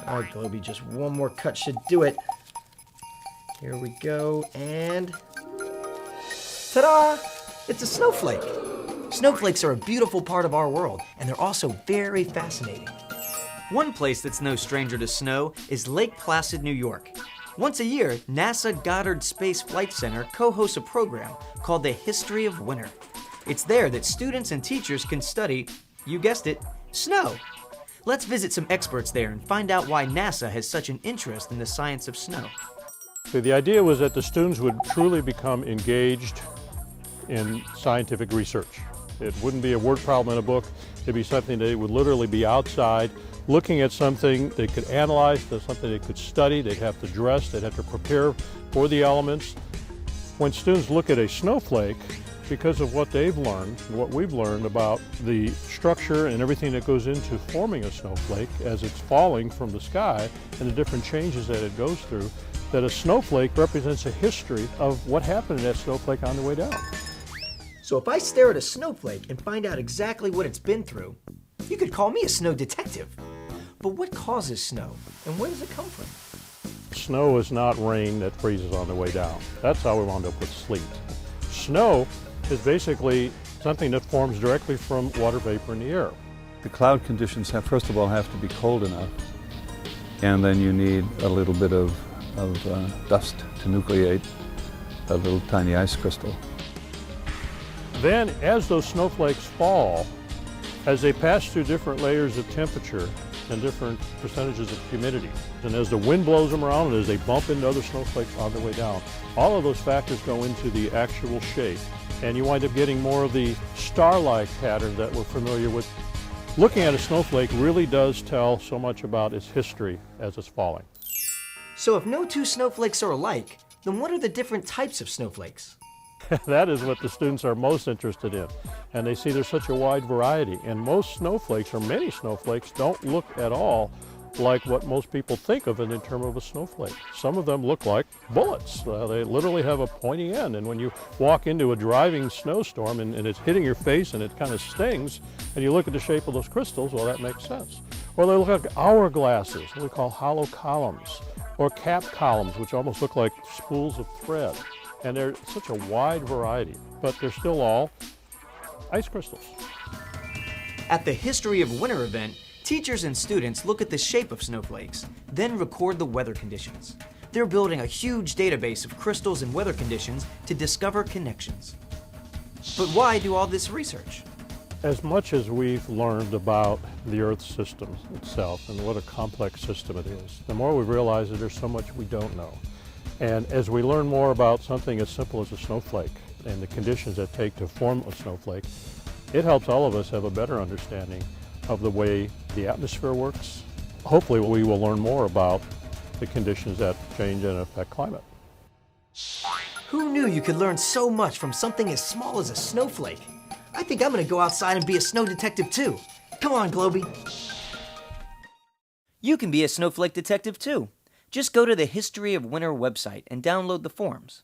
All right, Globy, just one more cut should do it. Here we go, and ta-da! It's a snowflake. Snowflakes are a beautiful part of our world, and they're also very fascinating. One place that's no stranger to snow is Lake Placid, New York. Once a year, NASA Goddard Space Flight Center co-hosts a program called The History of Winter. It's there that students and teachers can study, you guessed it, snow. Let's visit some experts there and find out why NASA has such an interest in the science of snow. So the idea was that the students would truly become engaged in scientific research. It wouldn't be a word problem in a book. It'd be something they would literally be outside looking at something they could analyze, something they could study. They'd have to dress, they'd have to prepare for the elements. When students look at a snowflake, because of what they've learned, what we've learned about the structure and everything that goes into forming a snowflake as it's falling from the sky and the different changes that it goes through, that a snowflake represents a history of what happened in that snowflake on the way down. So if I stare at a snowflake and find out exactly what it's been through, you could call me a snow detective. But what causes snow, and where does it come from? Snow is not rain that freezes on the way down. That's how we wound up with sleet. Snow is basically something that forms directly from water vapor in the air. The cloud conditions first of all have to be cold enough, and then you need a little bit of dust to nucleate a little tiny ice crystal. Then as those snowflakes fall, as they pass through different layers of temperature and different percentages of humidity, and as the wind blows them around and as they bump into other snowflakes on their way down, all of those factors go into the actual shape. And you wind up getting more of the star-like pattern that we're familiar with. Looking at a snowflake really does tell so much about its history as it's falling. So if no two snowflakes are alike, then what are the different types of snowflakes? That is what the students are most interested in. And they see there's such a wide variety. And most snowflakes, or many snowflakes, don't look at all like what most people think of it in terms of a snowflake. Some of them look like bullets. They literally have a pointy end, and when you walk into a driving snowstorm and it's hitting your face and it kind of stings, and you look at the shape of those crystals, well, that makes sense. Or they look like hourglasses, what we call hollow columns, or cap columns, which almost look like spools of thread. And they're such a wide variety, but they're still all ice crystals. At the History of Winter event, teachers and students look at the shape of snowflakes, then record the weather conditions. They're building a huge database of crystals and weather conditions to discover connections. But why do all this research? As much as we've learned about the Earth system itself and what a complex system it is, the more we've realized that there's so much we don't know. And as we learn more about something as simple as a snowflake and the conditions that take to form a snowflake, it helps all of us have a better understanding of the way the atmosphere works. Hopefully we will learn more about the conditions that change and affect climate. Who knew you could learn so much from something as small as a snowflake? I think I'm gonna go outside and be a snow detective too. Come on, Globy. You can be a snowflake detective too. Just go to the History of Winter website and download the forms.